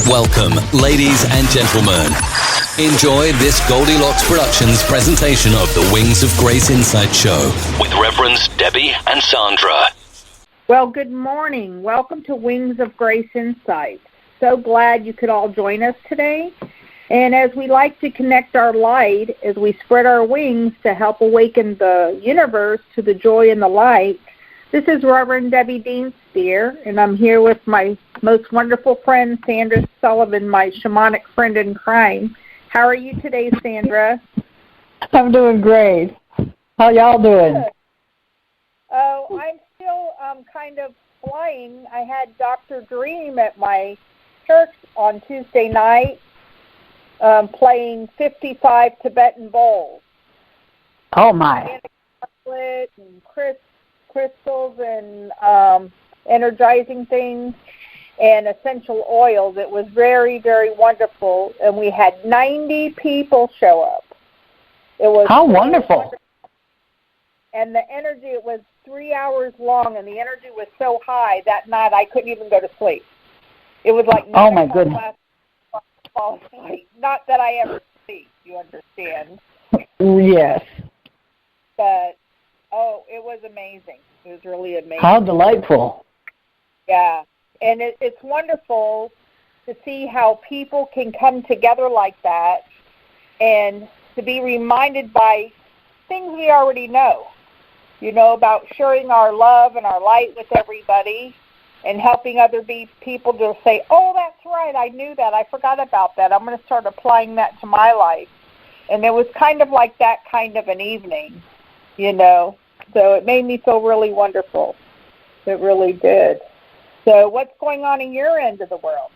Welcome, ladies and gentlemen. Enjoy this Goldilocks Productions presentation of the Wings of Grace Insight Show with Reverends Debbie and Sandra. Well, good morning. Welcome to Wings of Grace Insight. So glad you could all join us today. And as we like to connect our light, as we spread our wings to help awaken the universe to the joy and the light, this is Reverend Debbie Dienstbier, and I'm here with my most wonderful friend, Sandra Sullivan, my shamanic friend in crime. How are you today, Sandra? I'm doing great. How y'all doing? Good. Oh, I'm still kind of flying. I had Dr. Dream at my church on Tuesday night playing 55 Tibetan bowls. Oh, my. And crystals and energizing things and essential oils. It was very, very wonderful, and we had 90 people show up. It was how wonderful. And the energy, it was 3 hours long, and the energy was so high that night I couldn't even go to sleep. It was like, oh my goodness. Fall asleep. Not that I ever sleep, you understand. Yes. But oh, it was amazing. It was really amazing. How delightful. Yeah. And it's wonderful to see how people can come together like that and to be reminded by things we already know, about sharing our love and our light with everybody and helping other people to say, oh, that's right, I knew that. I forgot about that. I'm going to start applying that to my life. And it was kind of like that kind of an evening. So it made me feel really wonderful. It really did. So what's going on in your end of the world?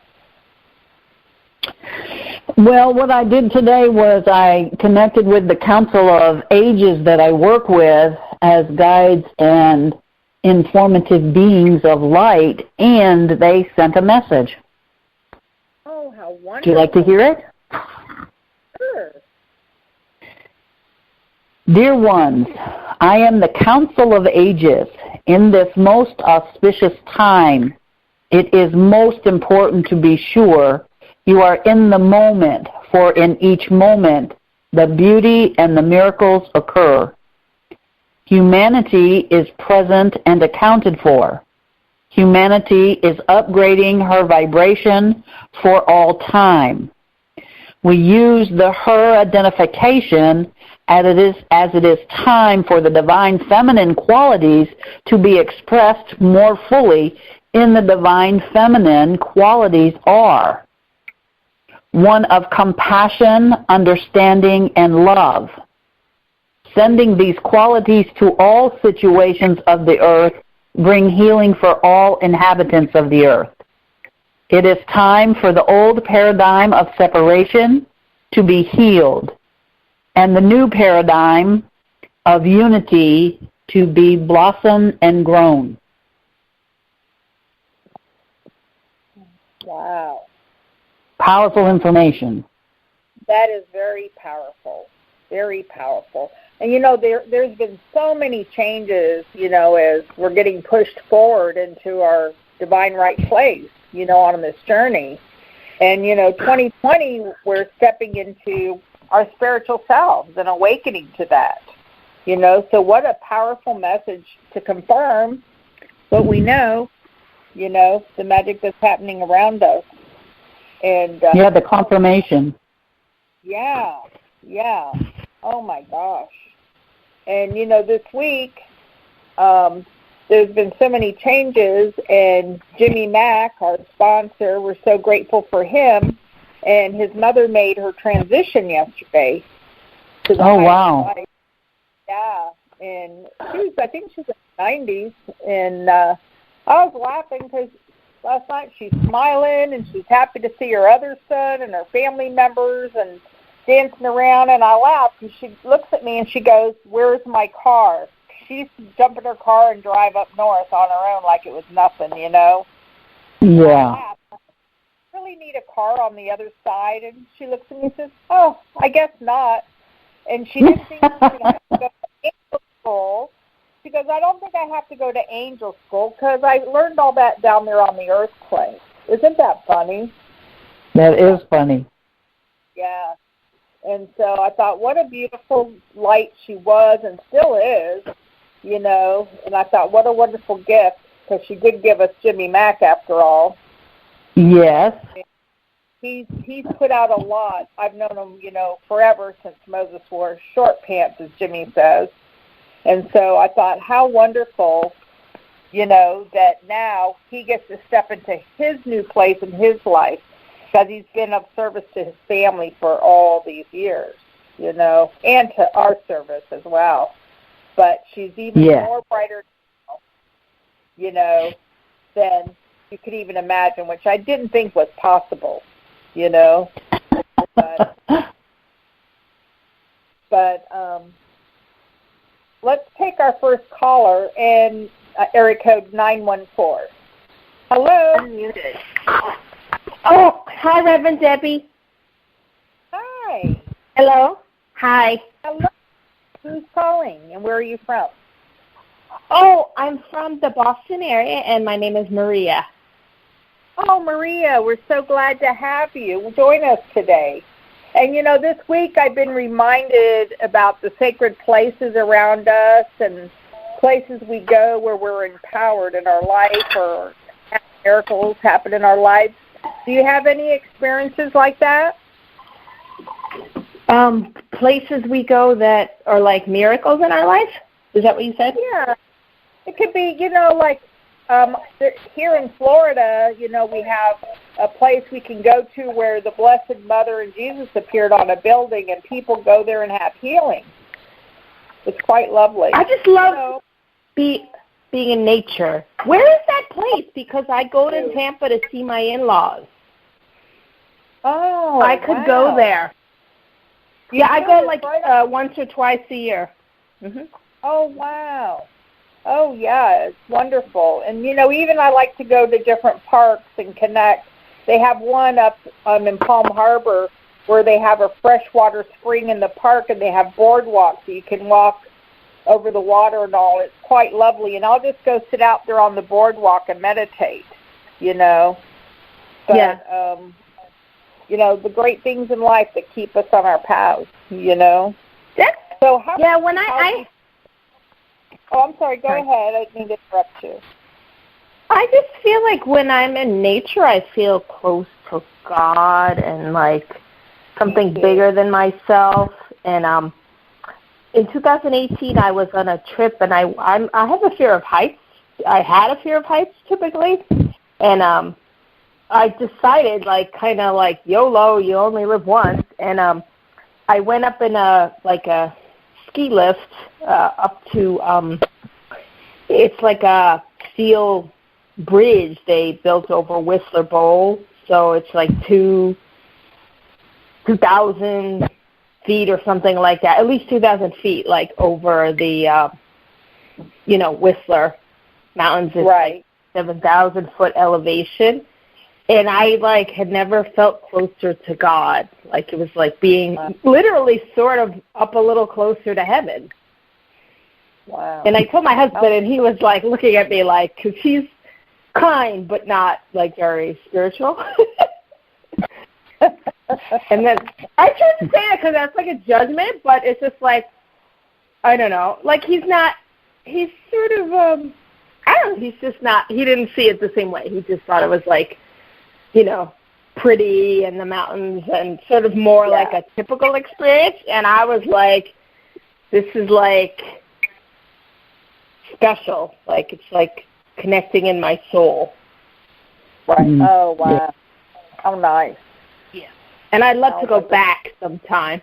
Well, what I did today was I connected with the Council of Ages that I work with as guides and informative beings of light, and they sent a message. Oh, how wonderful. Would you like to hear it? Sure. Dear ones, I am the Council of Ages. In this most auspicious time, it is most important to be sure you are in the moment, for in each moment the beauty and the miracles occur. Humanity is present and accounted for. Humanity is upgrading her vibration for all time. We use the her identification as it is time for the divine feminine qualities to be expressed more fully in the divine feminine qualities are one of compassion, understanding, and love. Sending these qualities to all situations of the earth bring healing for all inhabitants of the earth. It is time for the old paradigm of separation to be healed and the new paradigm of unity to be blossomed and grown. Wow. Powerful information. That is very powerful. Very powerful. And, there's been so many changes, as we're getting pushed forward into our divine right place, on this journey. And, 2020, we're stepping into our spiritual selves and awakening to that. So what a powerful message to confirm what we know, the magic that's happening around us. And the confirmation. Yeah. Oh, my gosh. And, this week, there's been so many changes, and Jimmy Mack, our sponsor, we're so grateful for him, and his mother made her transition yesterday. To the wow. life. Yeah, and I think she's in the 90s, and I was laughing because last night she's smiling, and she's happy to see her other son and her family members, and dancing around, and I laughed, and she looks at me and she goes, "Where's my car?" She used to jump in her car and drive up north on her own like it was nothing, Yeah. I really need a car on the other side, and she looks at me and says, "Oh, I guess not." And she didn't think she would have to go to angel school. She goes, "I don't think I have to go to angel school because I learned all that down there on the earth plane." Isn't that funny? That is funny. Yeah. And so I thought, what a beautiful light she was and still is, you know. And I thought, what a wonderful gift, because she did give us Jimmy Mack after all. Yes. He's put out a lot. I've known him, you know, forever, since Moses wore short pants, as Jimmy says. And so I thought, how wonderful, you know, that now he gets to step into his new place in his life, because he's been of service to his family for all these years, you know, and to our service as well. But she's even more brighter now, you know, than you could even imagine, which I didn't think was possible, you know. But let's take our first caller, and area code 914. Hello. Unmuted. Oh, hi, Reverend Debbie. Hi. Hello. Hi. Hello. Who's calling, and where are you from? Oh, I'm from the Boston area, and my name is Maria. Oh, Maria, we're so glad to have you join us today. And, you know, this week I've been reminded about the sacred places around us and places we go where we're empowered in our life or miracles happen in our lives. Do you have any experiences like that? Places we go that are like miracles in our life? Is that what you said? Yeah. It could be, you know, like here in Florida, you know, we have a place we can go to where the Blessed Mother and Jesus appeared on a building, and people go there and have healing. It's quite lovely. I just love being in nature. Where is that place? Because I go to Tampa to see my in-laws. Oh, I could go there. Yeah, I go like once or twice a year. Mm-hmm. Oh, wow. Oh, yeah, it's wonderful. And, you know, even I like to go to different parks and connect. They have one up in Palm Harbor where they have a freshwater spring in the park, and they have boardwalks so you can walk over the water and all. It's quite lovely. And I'll just go sit out there on the boardwalk and meditate, you know. But, you know, the great things in life that keep us on our paths, you know. So how, when Oh, I'm sorry. Go ahead. I didn't mean to interrupt you. I just feel like when I'm in nature, I feel close to God and like something bigger than myself. And in 2018, I was on a trip, and I have a fear of heights. I had a fear of heights typically, and I decided like kind of like YOLO, you only live once, and I went up in a ski lift up to it's like a steel bridge they built over Whistler Bowl, so it's like 2,000 feet or something like that, at least 2,000 feet, like over the Whistler Mountains. It's like 7,000 foot elevation. And I like had never felt closer to God. Like it was like being literally sort of up a little closer to heaven. Wow. And I told my husband, and he was like looking at me like, because he's kind but not like very spiritual. And then I tried to say that because that's like a judgment, but it's just like, I don't know. Like he's sort of, I don't know, he's just not, he didn't see it the same way. He just thought it was like, you know, pretty and the mountains and sort of more like a typical experience. And I was like, this is like special. Like it's like connecting in my soul. Right. Mm-hmm. Oh, wow. Yeah. How nice. Yeah. And I'd love to go back sometime.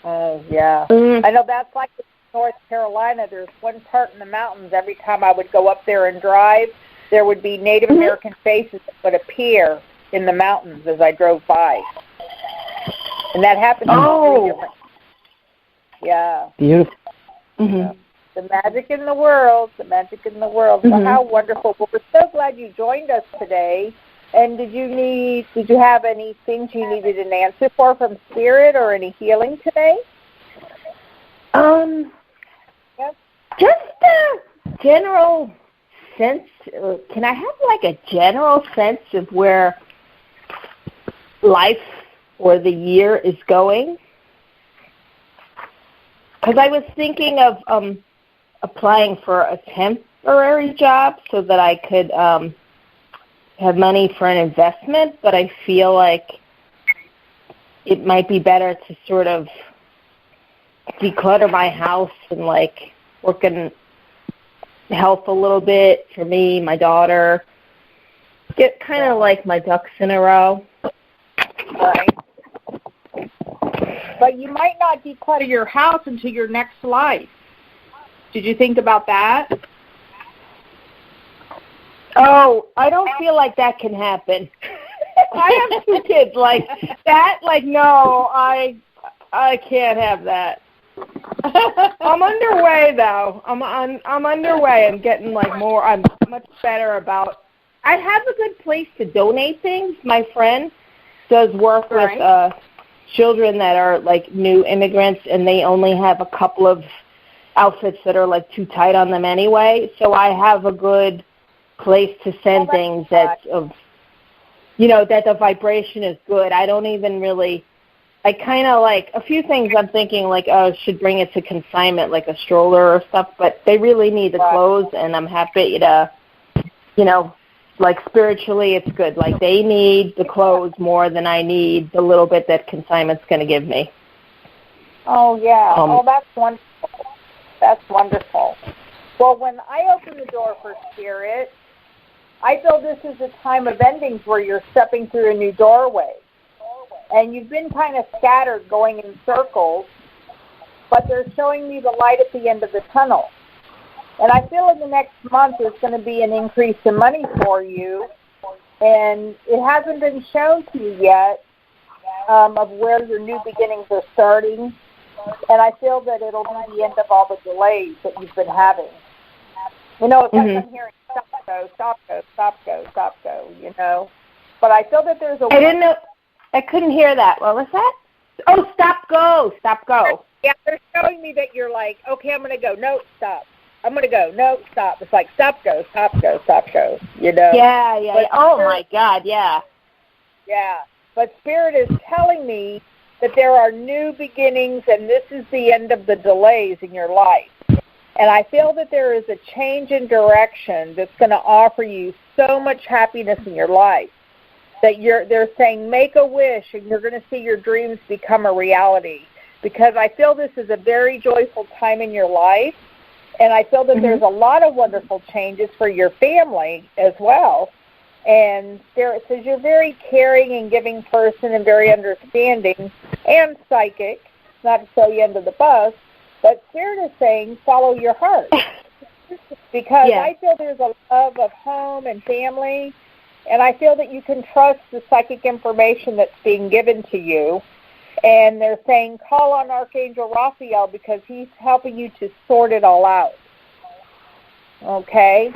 Oh, yeah. Mm-hmm. I know that's like in North Carolina. There's one part in the mountains, every time I would go up there and drive, there would be Native American faces that would appear in the mountains as I drove by. And that happened in 3 different. Yeah. Beautiful. Mm-hmm. Yeah. The magic in the world, the magic in the world. Mm-hmm. Well, how wonderful. Well, we're so glad you joined us today. And did you have any things you needed an answer for from Spirit or any healing today? Yes. Just a general sense. Can I have like a general sense of where life or the year is going. Because I was thinking of applying for a temporary job so that I could have money for an investment, but I feel like it might be better to sort of declutter my house and, like, work in health a little bit for me, my daughter, get kind of like my ducks in a row. Right. But you might not declutter your house until your next life. Did you think about that? Oh, I don't feel like that can happen. I have 2 kids. Like that, like, no, I can't have that. I'm underway, though. I'm underway. I'm getting, like, more. I'm much better about. I have a good place to donate things. My friend does work with children that are, like, new immigrants, and they only have a couple of outfits that are, like, too tight on them anyway. So I have a good place to send things that's of, you know, that the vibration is good. I don't even really. I kind of, like, a few things I'm thinking, like, oh, I should bring it to consignment, like a stroller or stuff, but they really need the clothes, and I'm happy to, you know, like, spiritually it's good. Like, they need the clothes more than I need the little bit that consignment's going to give me. Oh, yeah. That's wonderful. That's wonderful. Well, when I open the door for Spirit, I feel this is a time of endings where you're stepping through a new doorway. And you've been kind of scattered going in circles, but they're showing me the light at the end of the tunnel. And I feel in the next month there's going to be an increase in money for you, and it hasn't been shown to you yet of where your new beginnings are starting. And I feel that it'll be the end of all the delays that you've been having. You know, it's like I'm hearing stop, go, stop, go, stop, go, stop, go, you know. But I feel that there's a... I didn't know... I couldn't hear that. What was that? Oh, stop, go, stop, go. Yeah, they're showing me that you're like, okay, I'm going to go. No, stop. I'm going to go. No, stop. It's like stop, go, stop, go, stop, go, you know. Yeah. Oh, my God, yeah. Yeah. But Spirit is telling me that there are new beginnings, and this is the end of the delays in your life. And I feel that there is a change in direction that's going to offer you so much happiness in your life. That they're saying make a wish and you're going to see your dreams become a reality, because I feel this is a very joyful time in your life, and I feel that there's a lot of wonderful changes for your family as well. And it says you're a very caring and giving person and very understanding and psychic, not to throw you under the bus, but Spirit is saying follow your heart, because I feel there's a love of home and family. And I feel that you can trust the psychic information that's being given to you. And they're saying call on Archangel Raphael because he's helping you to sort it all out. Okay?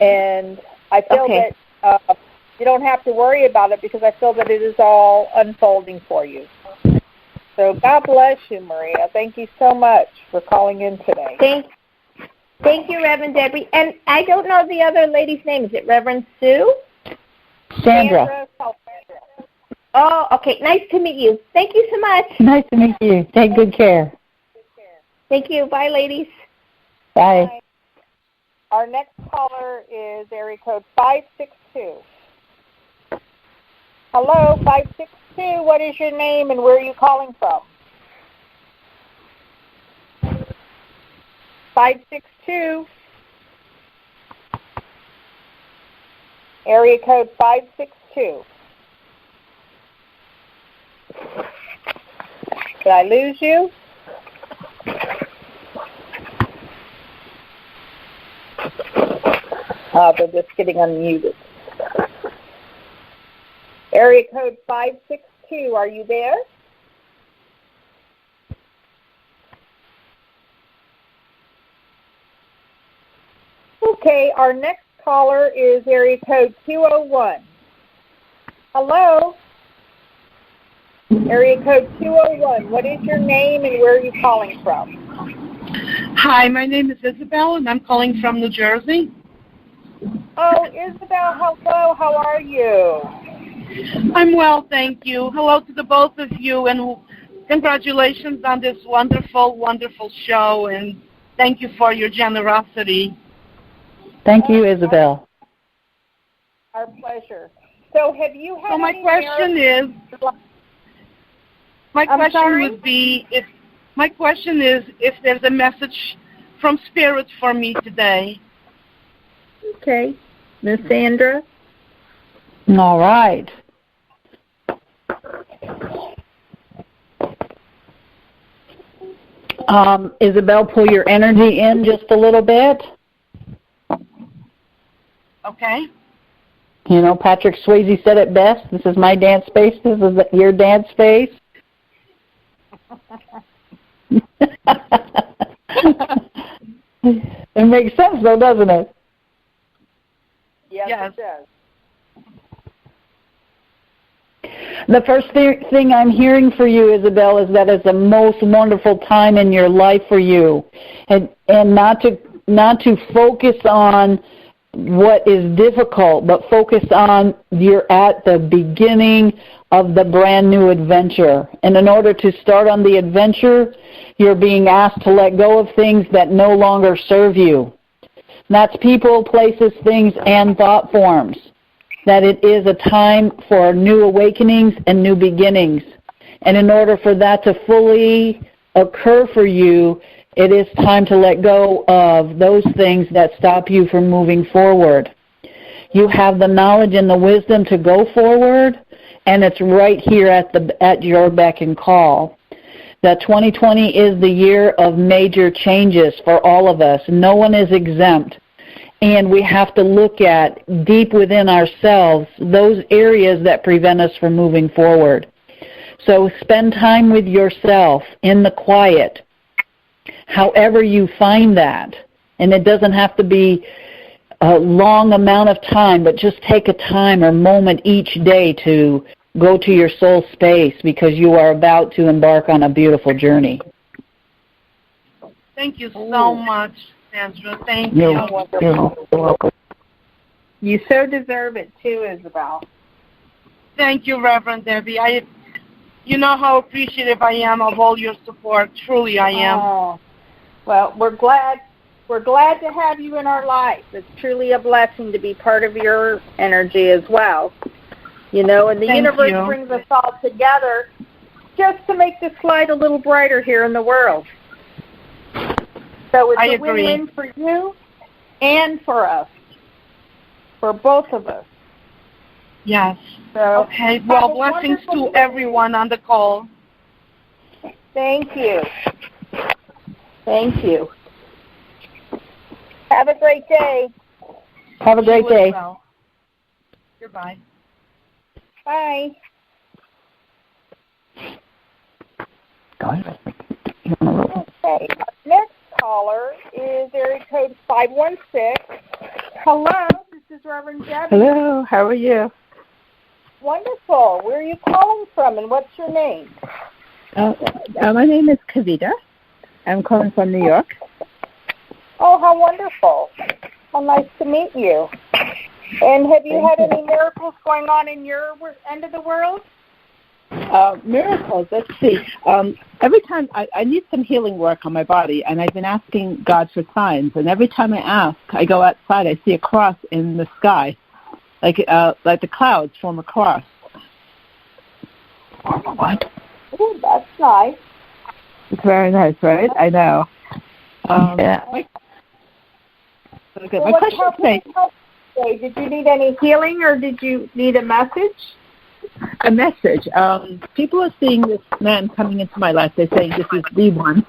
And I feel that you don't have to worry about it because I feel that it is all unfolding for you. So God bless you, Maria. Thank you so much for calling in today. Thank you, Reverend Debbie. And I don't know the other lady's name. Is it Reverend Sue? Sandra. Oh, okay. Nice to meet you. Thank you so much. Nice to meet you. Take good care. Thank you. Bye, ladies. Bye. Our next caller is area code 562. Hello, 562. What is your name and where are you calling from? 562. Area code 562. Did I lose you? They're just getting unmuted. Area code 562, are you there? Okay, our next caller is area code 201. Hello? Area code 201, what is your name and where are you calling from? Hi, my name is Isabel, and I'm calling from New Jersey. Oh, Isabel, hello, how are you? I'm well, thank you. Hello to the both of you, and congratulations on this wonderful, wonderful show, and thank you for your generosity. Thank you, Isabel. Our pleasure. So have you had My question is if there's a message from Spirit for me today. Okay. Miss Sandra? All right. Isabel, pull your energy in just a little bit. Okay. You know, Patrick Swayze said it best. This is my dance space. This is your dance space. It makes sense, though, doesn't it? Yes, it does. The first thing I'm hearing for you, Isabel, is that it's the most wonderful time in your life for you, and not to focus on what is difficult, but focus on you're at the beginning of the brand new adventure. And in order to start on the adventure, you're being asked to let go of things that no longer serve you. And that's people, places, things, and thought forms. That it is a time for new awakenings and new beginnings. And in order for that to fully occur for you, it is time to let go of those things that stop you from moving forward. You have the knowledge and the wisdom to go forward, and it's right here at your beck and call. That 2020 is the year of major changes for all of us. No one is exempt. And we have to look at deep within ourselves those areas that prevent us from moving forward. So spend time with yourself in the quiet, however you find that. And it doesn't have to be a long amount of time, but just take a time or moment each day to go to your soul space, because you are about to embark on a beautiful journey. Thank you so much, Sandra. Thank you. You're welcome. You so deserve it too, Isabel. Thank you, Reverend Debbie. You know how appreciative I am of all your support. Truly, I am. Oh, well, we're glad to have you in our life. It's truly a blessing to be part of your energy as well. You know, and the universe brings us all together just to make this light a little brighter here in the world. So it's a win-win for you and for us, for both of us. Yes. So, okay. Well, blessings to everyone on the call. Thank you. Thank you. Have a great day. Have a great day. Well. Goodbye. Bye. Go ahead. Okay. Next caller is area code 516. Hello, this is Reverend Debbie. Hello, how are you? Wonderful. Where are you calling from, and what's your name? My name is Kavita. I'm calling from New York. Oh, how wonderful. How nice to meet you. And have you had any miracles going on in your end of the world? Miracles, let's see. Every time I need some healing work on my body, and I've been asking God for signs. And every time I ask, I go outside, I see a cross in the sky, like the clouds form a cross. What? Oh, that's nice. It's very nice, right? I know. Yeah. Okay. My question today. Did you need any healing, or did you need a message? A message. People are seeing this man coming into my life. They're saying this is the one.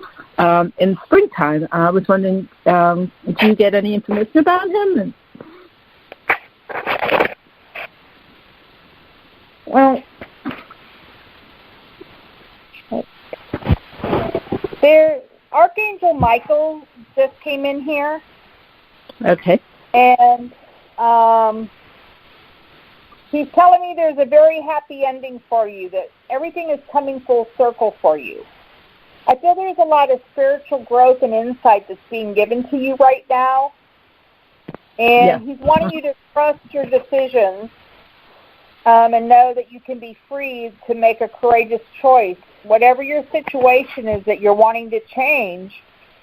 In springtime, I was wondering, do you get any information about him? Well, Archangel Michael just came in here. Okay. And he's telling me there's a very happy ending for you, that everything is coming full circle for you. I feel there's a lot of spiritual growth and insight that's being given to you right now. And he's wanting you to trust your decisions and know that you can be free to make a courageous choice. Whatever your situation is that you're wanting to change,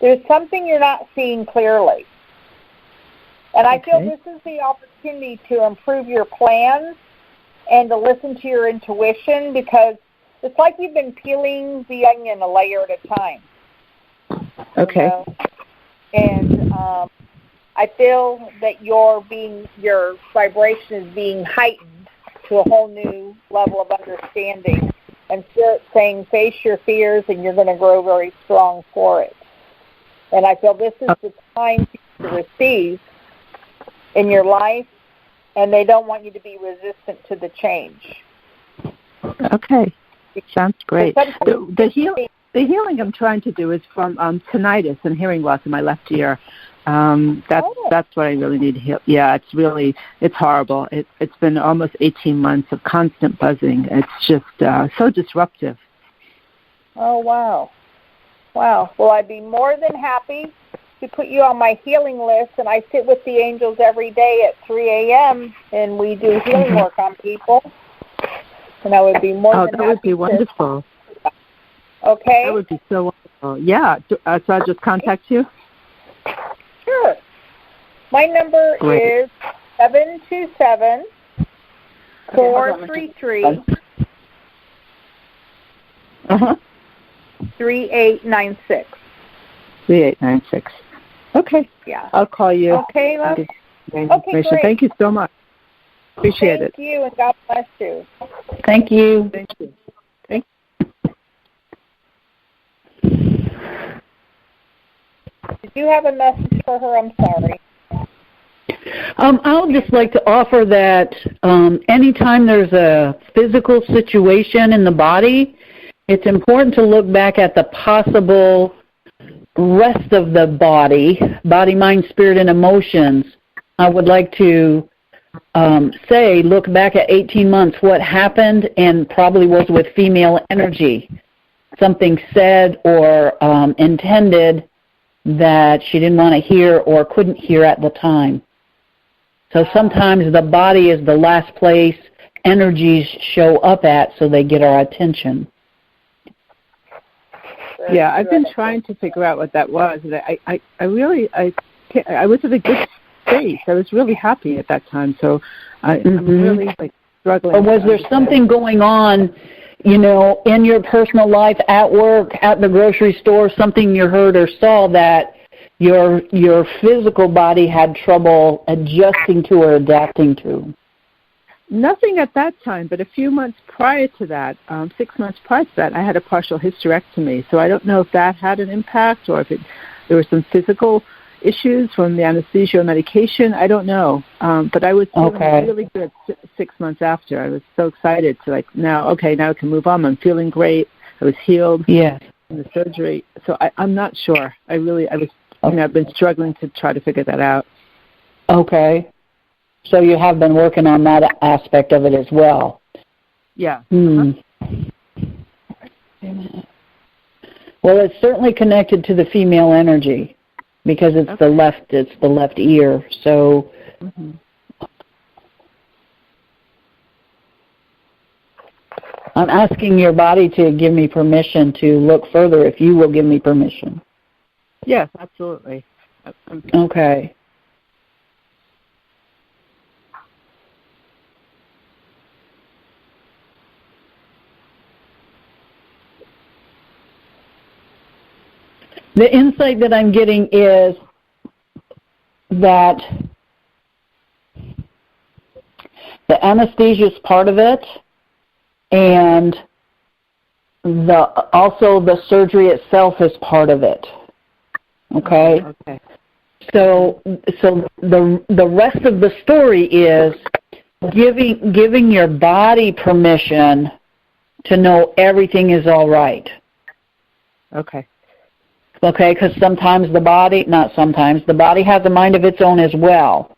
there's something you're not seeing clearly. And I feel this is the opportunity to improve your plans and to listen to your intuition, because it's like you've been peeling the onion a layer at a time. Okay. You know? And I feel that your vibration is being heightened to a whole new level of understanding. And Spirit's saying, face your fears, and you're going to grow very strong for it. And I feel this is the time to receive in your life, and they don't want you to be resistant to the change. Okay. Sounds great. The healing I'm trying to do is from tinnitus and hearing loss in my left ear. That's what I really need to heal. Yeah, it's horrible. It's been almost 18 months of constant buzzing. It's just so disruptive. Oh, wow. Wow. Well, I'd be more than happy to put you on my healing list, and I sit with the angels every day at 3 a.m., and we do healing work on people. And I would be more than happy. Oh, that would be wonderful. Okay? That would be so wonderful. Yeah. So I'll just contact you? Sure. My number is 727-433 3896. 3896. Okay. Yeah. I'll call you. Okay, love. Okay, great. Thank you so much. Appreciate it. Thank you, and God bless you. Thank you. Thank you. Thank you. Did you have a message for her? I'm sorry. I'll just like to offer that anytime there's a physical situation in the body, it's important to look back at the possible rest of the body, mind, spirit, and emotions. I would like to look back at 18 months, what happened, and probably was with female energy. Something said or intended that she didn't want to hear or couldn't hear at the time. So sometimes the body is the last place energies show up at, so they get our attention. Yeah, I've been trying to figure out what that was. I was in a good space. I was really happy at that time. So I'm really struggling. Or was there something going on, in your personal life, at work, at the grocery store, something you heard or saw that your physical body had trouble adjusting to or adapting to? Nothing at that time, but a few months prior to that, 6 months prior to that, I had a partial hysterectomy. So I don't know if that had an impact or if there were some physical issues from the anesthesia or medication. I don't know. But I was feeling really good 6 months after. I was so excited to now I can move on. I'm feeling great. I was healed from the surgery. So I'm not sure. I've been struggling to try to figure that out. Okay. So you have been working on that aspect of it as well. Yeah. Well, it's certainly connected to the female energy because it's the left ear. So I'm asking your body to give me permission to look further if you will give me permission. Yes, absolutely. Okay. The insight that I'm getting is that the anesthesia is part of it, and also the surgery itself is part of it. Okay? Okay. So the rest of the story is giving your body permission to know everything is all right. Okay. Okay, because the body has a mind of its own as well.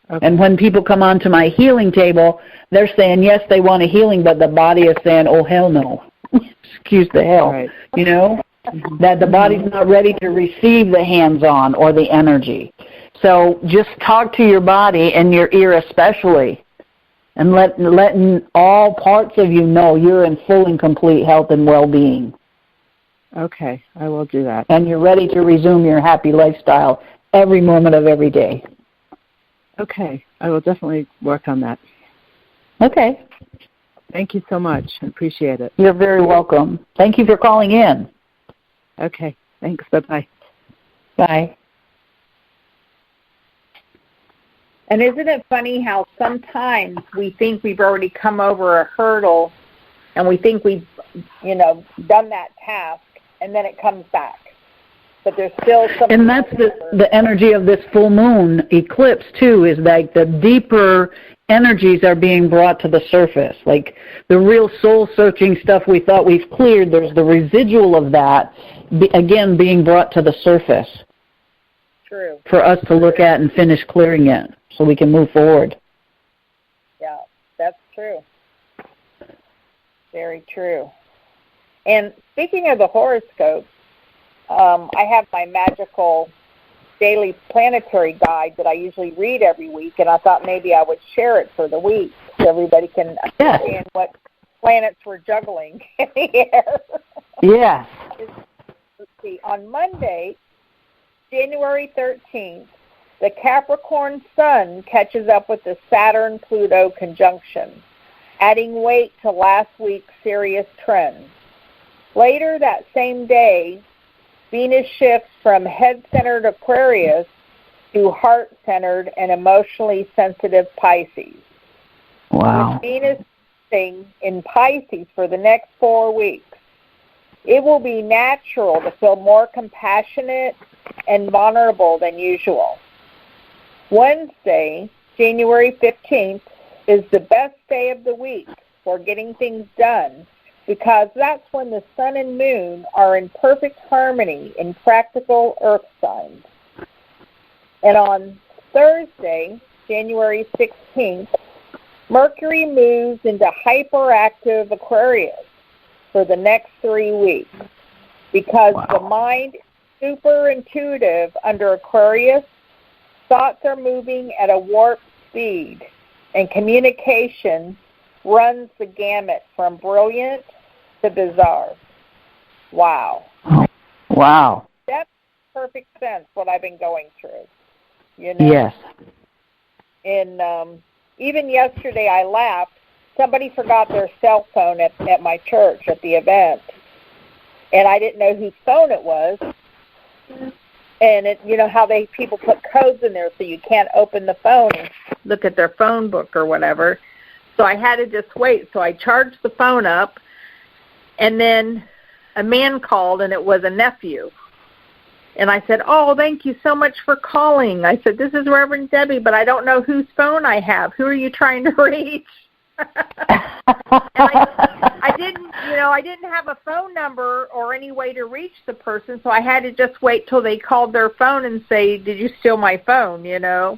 Okay. And when people come onto my healing table, they're saying, yes, they want a healing, but the body is saying, oh, hell no. Excuse the hell. Right. That the body's not ready to receive the hands-on or the energy. So just talk to your body and your ear especially and letting all parts of you know you're in full and complete health and well-being. Okay, I will do that. And you're ready to resume your happy lifestyle every moment of every day. Okay, I will definitely work on that. Okay. Thank you so much. I appreciate it. You're very welcome. Thank you for calling in. Okay, thanks. Bye-bye. Bye. And isn't it funny how sometimes we think we've already come over a hurdle and we think we've, done that task, and then it comes back. But there's still some... And that's the energy of this full moon eclipse, too, is like the deeper energies are being brought to the surface. Like the real soul-searching stuff we thought we've cleared, there's the residual of that, again, being brought to the surface. True. For us to look at and finish clearing it so we can move forward. Yeah, that's true. Very true. And speaking of the horoscope, I have my magical daily planetary guide that I usually read every week, and I thought maybe I would share it for the week so everybody can understand what planets we're juggling in the air. Yes. Let's see. On Monday, January 13th, the Capricorn Sun catches up with the Saturn-Pluto conjunction, adding weight to last week's serious trends. Later that same day, Venus shifts from head-centered Aquarius to heart-centered and emotionally sensitive Pisces. Wow. With Venus in Pisces for the next 4 weeks, it will be natural to feel more compassionate and vulnerable than usual. Wednesday, January 15th, is the best day of the week for getting things done because that's when the sun and moon are in perfect harmony in practical earth signs. And on Thursday, January 16th, Mercury moves into hyperactive Aquarius for the next 3 weeks because the mind is super intuitive under Aquarius. Thoughts are moving at a warp speed, and communication runs the gamut from brilliant to bizarre. Wow. Wow. That makes perfect sense, what I've been going through. Yes. And even yesterday I laughed. Somebody forgot their cell phone at my church at the event, and I didn't know whose phone it was. And how people put codes in there so you can't open the phone and look at their phone book or whatever. So I had to just wait. So I charged the phone up, and then a man called, and it was a nephew. And I said, "Oh, thank you so much for calling." I said, "This is Reverend Debbie, but I don't know whose phone I have. Who are you trying to reach?" I didn't have a phone number or any way to reach the person, so I had to just wait till they called their phone and say, "Did you steal my phone?" Yeah.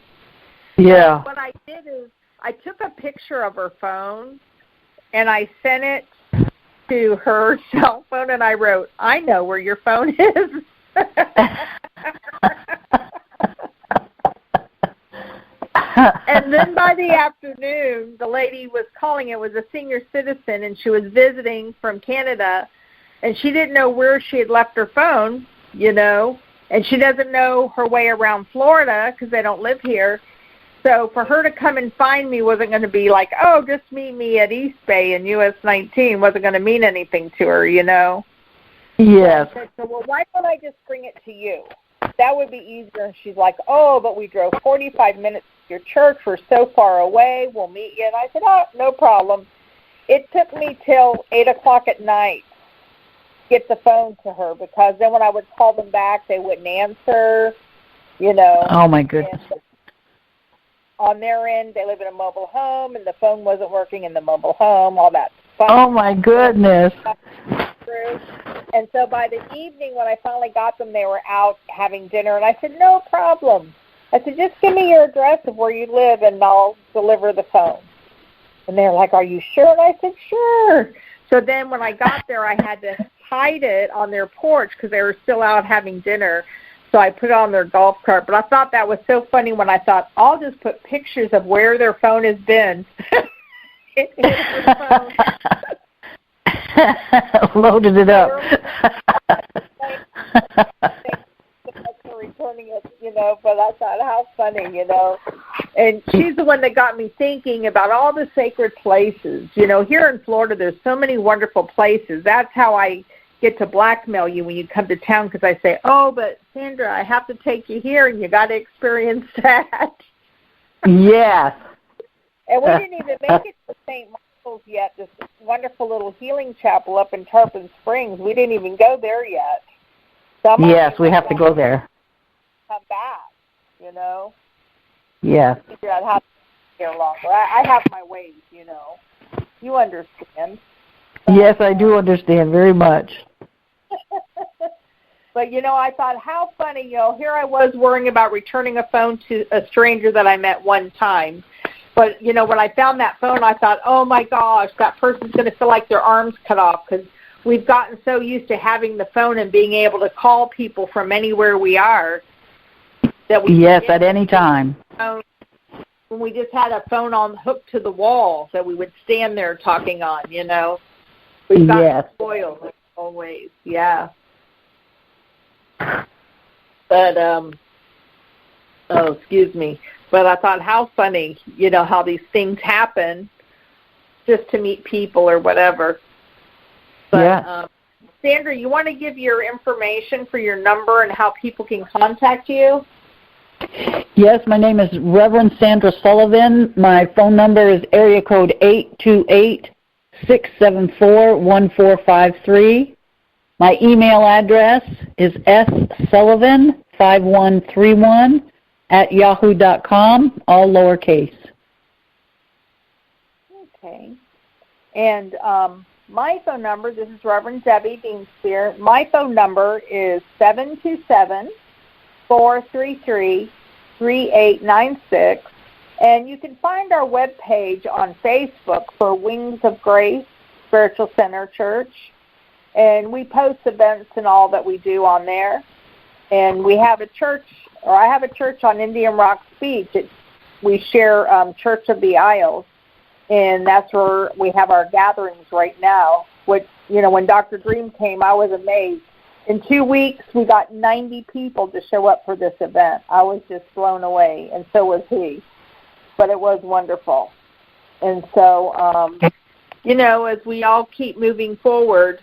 What I did is I took a picture of her phone and I sent it to her cell phone, and I wrote, "I know where your phone is." And then by the afternoon, the lady was calling. It was a senior citizen, and she was visiting from Canada, and she didn't know where she had left her phone, and she doesn't know her way around Florida because they don't live here. So for her to come and find me wasn't going to be like, "Oh, just meet me at East Bay in US 19, wasn't going to mean anything to her, Yes. I said, "Well, why don't I just bring it to you? That would be easier." And she's like, "Oh, but we drove 45 minutes to your church. We're so far away. We'll meet you." And I said, "Oh, no problem." It took me till 8 o'clock at night to get the phone to her because then when I would call them back, they wouldn't answer, Oh, my goodness. And on their end, they live in a mobile home, and the phone wasn't working in the mobile home, all that stuff. Oh, my goodness. And so by the evening, when I finally got them, they were out having dinner. And I said, "No problem." I said, "Just give me your address of where you live, and I'll deliver the phone." And they're like, "Are you sure?" And I said, "Sure." So then when I got there, I had to hide it on their porch because they were still out having dinner. So I put it on their golf cart. But I thought that was so funny when I thought, I'll just put pictures of where their phone has been. Loaded it up. For returning it, but I thought, how funny, And she's the one that got me thinking about all the sacred places. Here in Florida, there's so many wonderful places. That's how I get to blackmail you when you come to town, because I say, oh, but Sandra, I have to take you here, and you got to experience that. Yes. And we didn't even make it to St. Michael's yet, this wonderful little healing chapel up in Tarpon Springs. We didn't even go there yet. Yes, we have to go there. Come back, Yes. Figure out how to stay here longer. I have my ways, You understand. Yes, I do understand very much. But, I thought, how funny, here I was worrying about returning a phone to a stranger that I met one time. But, when I found that phone, I thought, oh, my gosh, that person's going to feel like their arm's cut off, because we've gotten so used to having the phone and being able to call people from anywhere we are. That we at any time. When we just had a phone on hooked to the wall that we would stand there talking on, We've gotten spoiled in all ways, yeah. But, excuse me. But I thought, how funny, how these things happen just to meet people or whatever. But, Sandra, you want to give your information for your number and how people can contact you? Yes, my name is Reverend Sandra Sullivan. My phone number is area code 828-674-1453. My email address is ssullivan5131@yahoo.com, all lowercase. Okay. And my phone number, this is Reverend Debbie Dienstbier. My phone number is 727-433-3896. And you can find our webpage on Facebook for Wings of Grace Spiritual Center Church. And we post events and all that we do on there. And we have a church, or I have a church on Indian Rocks Beach. We share Church of the Isles. And that's where we have our gatherings right now. Which, when Dr. Dream came, I was amazed. In 2 weeks, we got 90 people to show up for this event. I was just blown away, and so was he. But it was wonderful. And so, as we all keep moving forward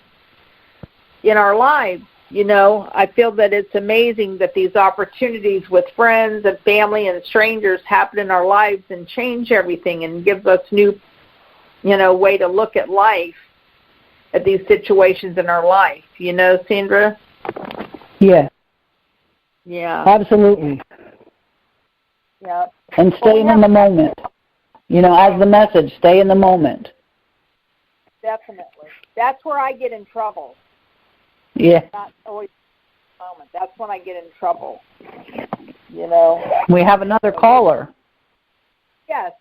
in our lives, I feel that it's amazing that these opportunities with friends and family and strangers happen in our lives and change everything and gives us new, way to look at life, at these situations in our life. Sandra? Yeah. Yeah. Absolutely. Yeah. And staying in the moment. As the message, stay in the moment. Definitely. That's where I get in trouble. Yeah. Not always in the moment. That's when I get in trouble. We have another caller. Yes.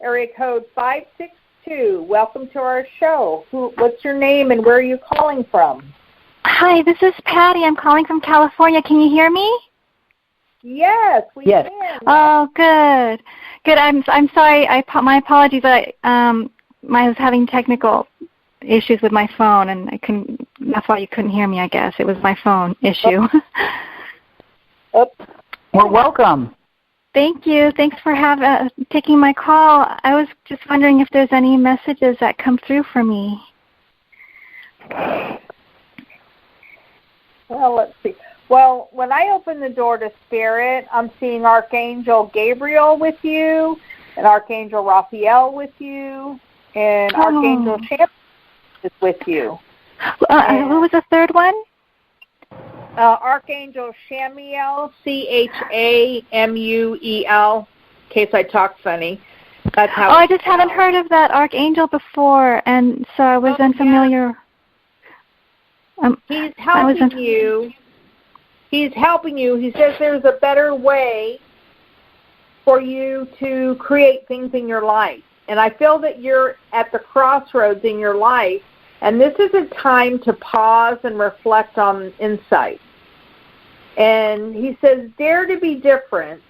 Area code 562. Welcome to our show. What's your name and where are you calling from? Hi, this is Patty. I'm calling from California. Can you hear me? Yes, we can. Oh, good. Good. I'm sorry. My apologies. I was having technical issues with my phone, and I couldn't. That's why you couldn't hear me. I guess it was my phone issue. Well, welcome. Thank you. Thanks for taking my call. I was just wondering if there's any messages that come through for me. Well, let's see. Well, when I open the door to Spirit, I'm seeing Archangel Gabriel with you, and Archangel Raphael with you, and Archangel Chamuel is with you. Who was the third one? Archangel Chamuel, Chamuel, in case I talk funny. That's how. I just haven't heard of that Archangel before, and so I was unfamiliar. He's helping you. He's helping you. He says there's a better way for you to create things in your life. And I feel that you're at the crossroads in your life, and this is a time to pause and reflect on insight. And he says, dare to be different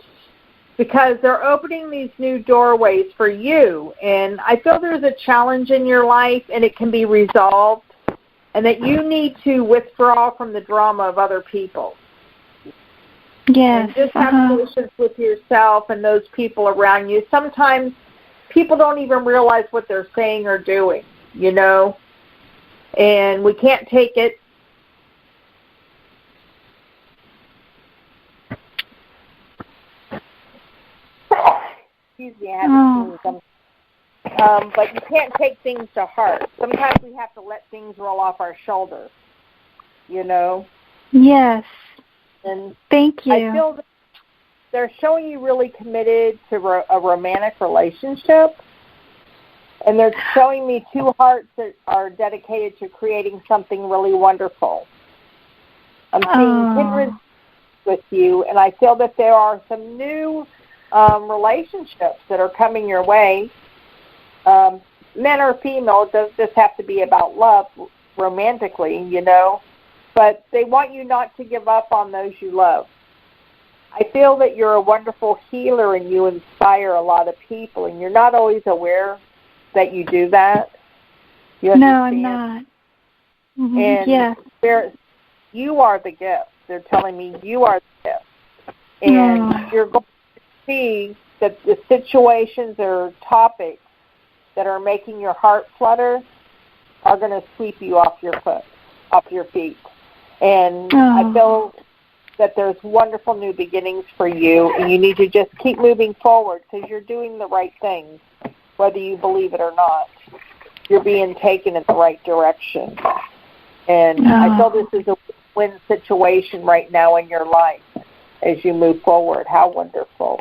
because they're opening these new doorways for you. And I feel there's a challenge in your life, and it can be resolved, and that you need to withdraw from the drama of other people. Yes. And just have patience with yourself and those people around you. Sometimes people don't even realize what they're saying or doing, you know, and we can't take it. Excuse me, I have to but you can't take things to heart. Sometimes we have to let things roll off our shoulders, you know. Yes. And thank you. I feel that they're showing you really committed to a romantic relationship, and they're showing me two hearts that are dedicated to creating something really wonderful. I'm seeing kindred with you, and I feel that there are some new relationships that are coming your way. Men or female, it does just have to be about love romantically, you know, but they want you not to give up on those you love. I feel that you're a wonderful healer and you inspire a lot of people, and you're not always aware that you do that. You understand? No, I'm not. Mm-hmm. And yes. You are the gift. They're telling me you are the gift. And you're going to see that the situations or topics that are making your heart flutter are going to sweep you off your feet. And I feel that there's wonderful new beginnings for you, and you need to just keep moving forward because you're doing the right things, whether you believe it or not. You're being taken in the right direction. And I feel this is a win situation right now in your life as you move forward. How wonderful.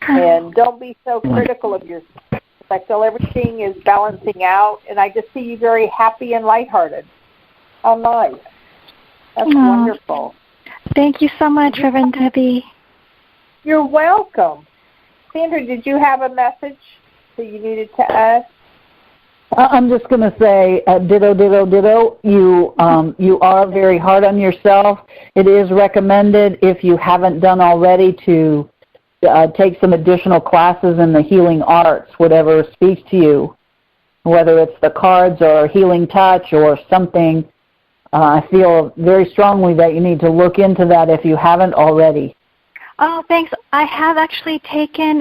And don't be so critical of yourself. I feel everything is balancing out, and I just see you very happy and lighthearted. How nice. That's wonderful. Thank you so much, Reverend Debbie. You're welcome. Sandra, did you have a message that you needed to add? I'm just going to say, ditto, ditto, ditto. You are very hard on yourself. It is recommended, if you haven't done already, to take some additional classes in the healing arts, whatever speaks to you, whether it's the cards or healing touch or something. I feel very strongly that you need to look into that if you haven't already. Oh, thanks. I have actually taken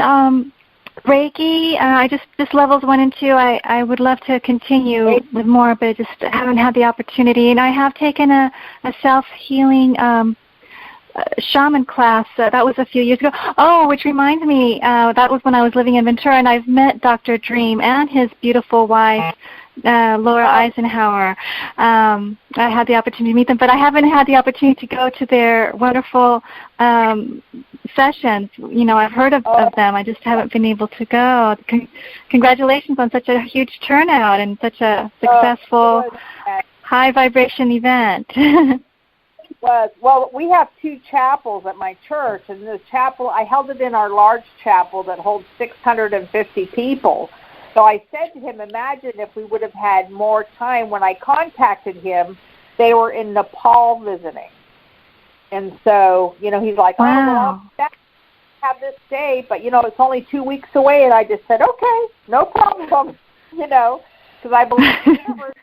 Reiki. I just levels 1 and 2. I would love to continue with more, but I just haven't had the opportunity. And I have taken a self-healing shaman class. That was a few years ago. Oh, which reminds me, that was when I was living in Ventura, and I've met Dr. Dream and his beautiful wife, Laura Eisenhower. I had the opportunity to meet them, but I haven't had the opportunity to go to their wonderful sessions. You know, I've heard of them. I just haven't been able to go. Congratulations on such a huge turnout and such a successful high vibration event. Well, we have 2 chapels at my church, and the chapel, I held it in our large chapel that holds 650 people. So I said to him, imagine if we would have had more time. When I contacted him, they were in Nepal visiting. And so, you know, he's like, wow. Oh, well, I'll have this day, but, you know, it's only 2 weeks away. And I just said, okay, no problem, you know, because I believe the universe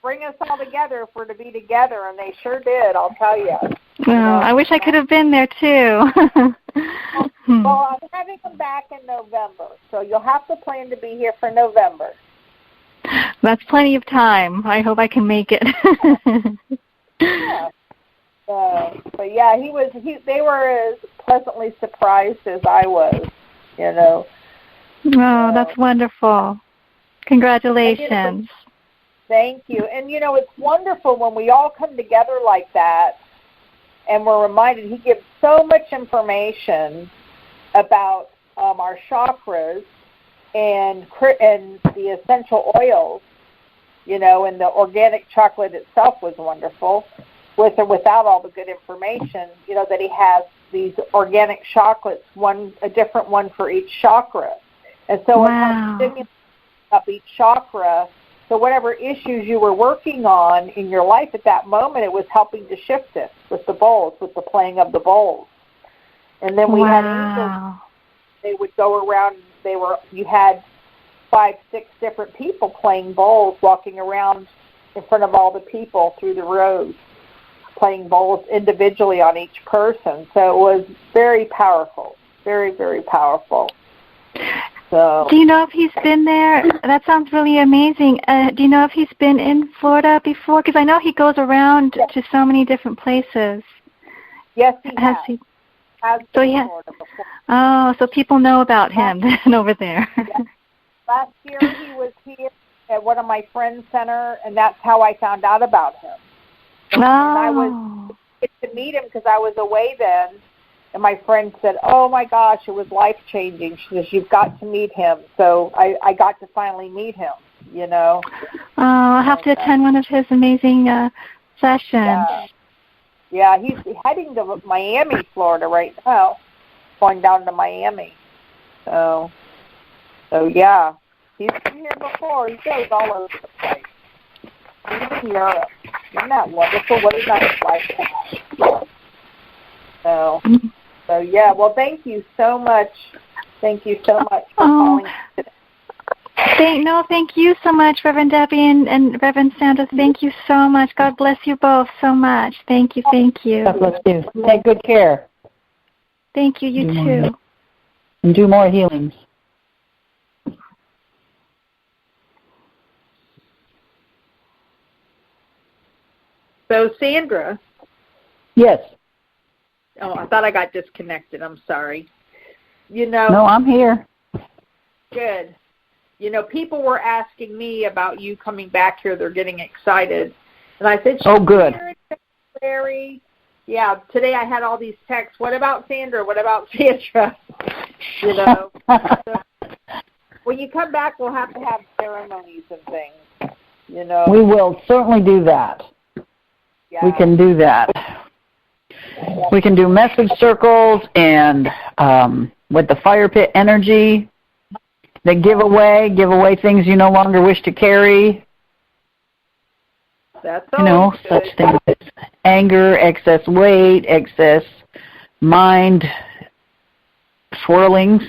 bring us all together if we're to be together, and they sure did, I'll tell you. Well, I wish I could have been there, too. Well, I'm having them back in November, so you'll have to plan to be here for November. That's plenty of time. I hope I can make it. Yeah. But yeah, they were as pleasantly surprised as I was, you know. Oh, that's wonderful. Congratulations. Thank you. And, you know, it's wonderful when we all come together like that and we're reminded. He gives so much information about our chakras and the essential oils, you know, and the organic chocolate itself was wonderful. With or without all the good information, you know, that he has these organic chocolates, a different one for each chakra. And so it helps stimulate up each chakra. So whatever issues you were working on in your life at that moment, it was helping to shift it with the bowls, with the playing of the bowls. And then we had angels. They would go around. You had 5, 6 different people playing bowls, walking around in front of all the people through the rows, playing bowls individually on each person. So it was very powerful, very, very powerful. So, do you know if he's been there? That sounds really amazing. Do you know if he's been in Florida before? Because I know he goes around to so many different places. Yes, he has. So so people know about him over there. Yes. Last year he was here at one of my friends' center, and that's how I found out about him. And I was to meet him because I was away then, and my friend said, "Oh my gosh, it was life-changing." She says, "You've got to meet him." So I got to finally meet him, you know. Oh, I'll have to attend one of his amazing sessions. Yeah, he's heading to Miami, Florida right now, going down to Miami. So yeah, he's been here before. He goes all over the place. He's in Europe. Isn't that wonderful? What a nice lifetime. So yeah, well, thank you so much. Thank you so much for calling today. Thank you so much, Reverend Debbie and Reverend Sandra. Thank you so much. God bless you both so much. Thank you. God bless you. Take good care. Thank you. You too. And do more healings. So, Sandra. Yes. Oh, I thought I got disconnected. I'm sorry. No, I'm here. Good. People were asking me about you coming back here. They're getting excited. And I said, oh, good. February. Yeah, today I had all these texts. What about Sandra? What about Sandra? So, when you come back, we'll have to have ceremonies and things, We will certainly do that. Yeah. We can do that. We can do message circles and with the fire pit energy. The give away things you no longer wish to carry. That's all. Such things as anger, excess weight, excess mind swirlings.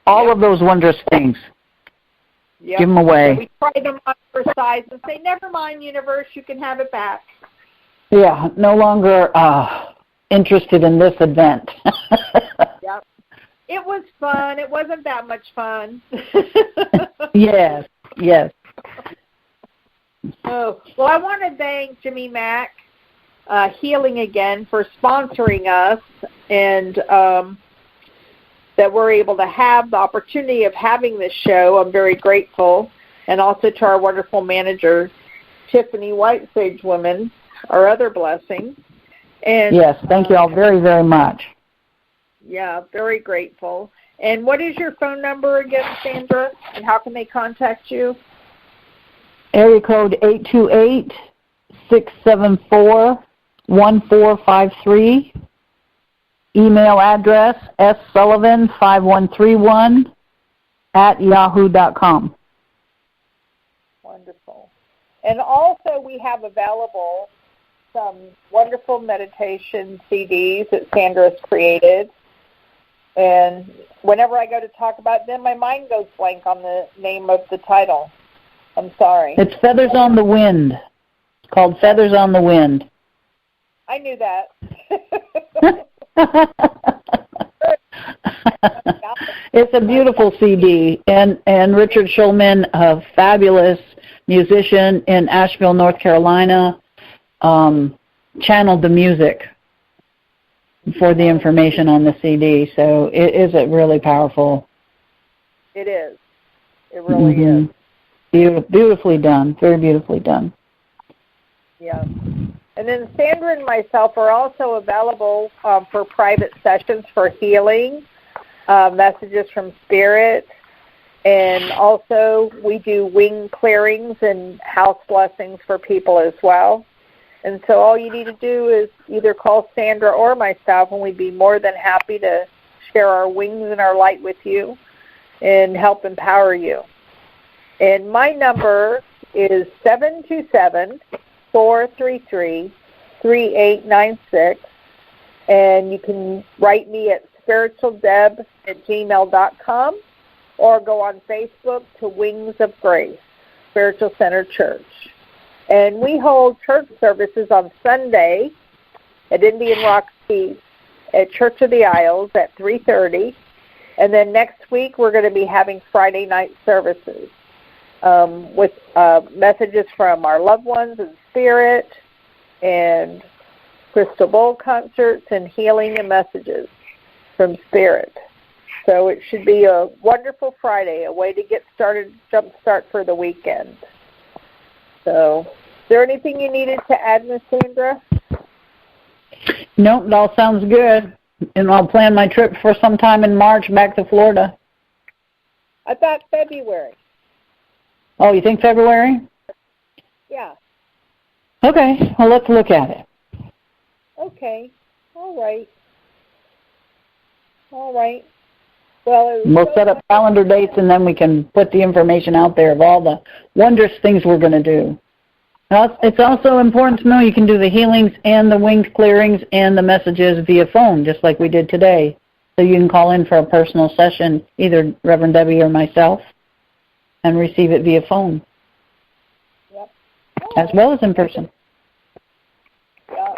All of those wondrous things. Yep. Give them away. So we try them on for size and say, never mind, universe, you can have it back. Yeah, no longer interested in this event. Yep. It was fun. It wasn't that much fun. Yes. Oh, well, I want to thank Jimmy Mack, Healing Again, for sponsoring us and that we're able to have the opportunity of having this show. I'm very grateful. And also to our wonderful manager, Tiffany White Sage Women, our other blessing. And yes, thank you all very, very much. Yeah, very grateful. And what is your phone number again, Sandra? And how can they contact you? Area code 828-674-1453. Email address ssullivan5131@yahoo.com. Wonderful. And also we have available some wonderful meditation CDs that Sandra's created. And whenever I go to talk about them, my mind goes blank on the name of the title. I'm sorry. It's Feathers on the Wind. It's called Feathers on the Wind. I knew that. It's a beautiful CD. And Richard Schulman, a fabulous musician in Asheville, North Carolina, channeled the music for the information on the CD. So it is really powerful. It is. It really is. Beautifully done. Very beautifully done. Yeah. And then Sandra and myself are also available for private sessions for healing, messages from Spirit, and also we do wing clearings and house blessings for people as well. And so all you need to do is either call Sandra or myself, and we'd be more than happy to share our wings and our light with you and help empower you. And my number is 727-433-3896. And you can write me at spiritualdeb@gmail.com or go on Facebook to Wings of Grace, Spiritual Center Church. And we hold church services on Sunday at Indian Rock East at Church of the Isles at 3:30. And then next week we're going to be having Friday night services with messages from our loved ones in spirit and crystal bowl concerts and healing and messages from spirit. So it should be a wonderful Friday, a way to get started, jump start for the weekend. So is there anything you needed to add, Miss Sandra? Nope, it all sounds good. And I'll plan my trip for sometime in March back to Florida. I thought February. Oh, you think February? Yeah. Okay, well, let's look at it. Okay. All right. All right. Well, we'll set up calendar dates, and then we can put the information out there of all the wondrous things we're going to do. Now, it's also important to know you can do the healings and the wings clearings and the messages via phone, just like we did today. So you can call in for a personal session, either Reverend Debbie or myself, and receive it via phone. Yep. As well as in person. Yeah.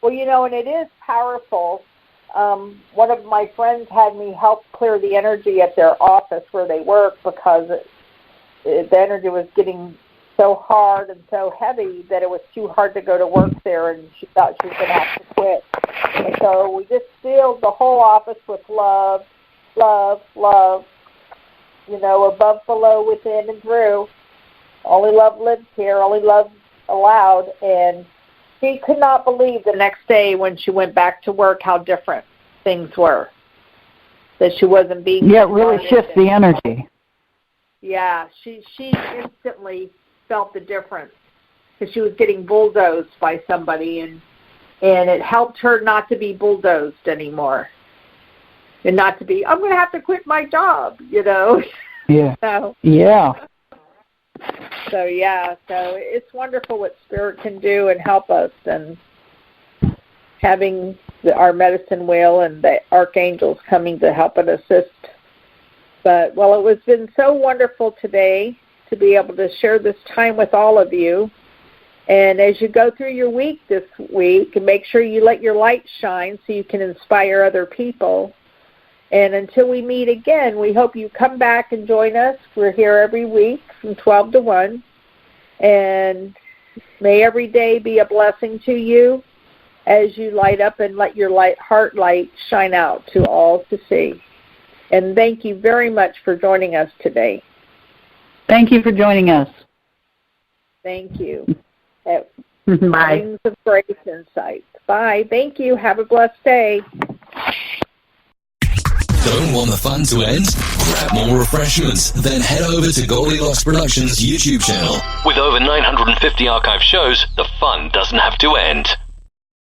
Well, you know, and it is powerful. One of my friends had me help clear the energy at their office where they work because the energy was getting so hard and so heavy that it was too hard to go to work there, and she thought she was going to have to quit. And so we just filled the whole office with love, love, love, you know, above, below, within, and through. Only love lives here, only love allowed. And she could not believe the next day when she went back to work how different things were, that she wasn't being... Yeah, it really shifts the energy. Yeah, she instantly felt the difference because she was getting bulldozed by somebody, and it helped her not to be bulldozed anymore and not to be, I'm going to have to quit my job, you know. Yeah. So it's wonderful what Spirit can do and help us, and having our medicine wheel and the archangels coming to help and assist. But, well, it has been so wonderful today to be able to share this time with all of you. And as you go through your week this week, make sure you let your light shine so you can inspire other people. And until we meet again, we hope you come back and join us. We're here every week from 12 to 1. And may every day be a blessing to you as you light up and let your heart light shine out to all to see. And thank you very much for joining us today. Thank you for joining us. Thank you. At Bye. Wings of Grace Insight. Bye. Thank you. Have a blessed day. Don't want the fun to end? Grab more refreshments, then head over to Goldilocks Productions' YouTube channel. With over 950 archive shows, the fun doesn't have to end.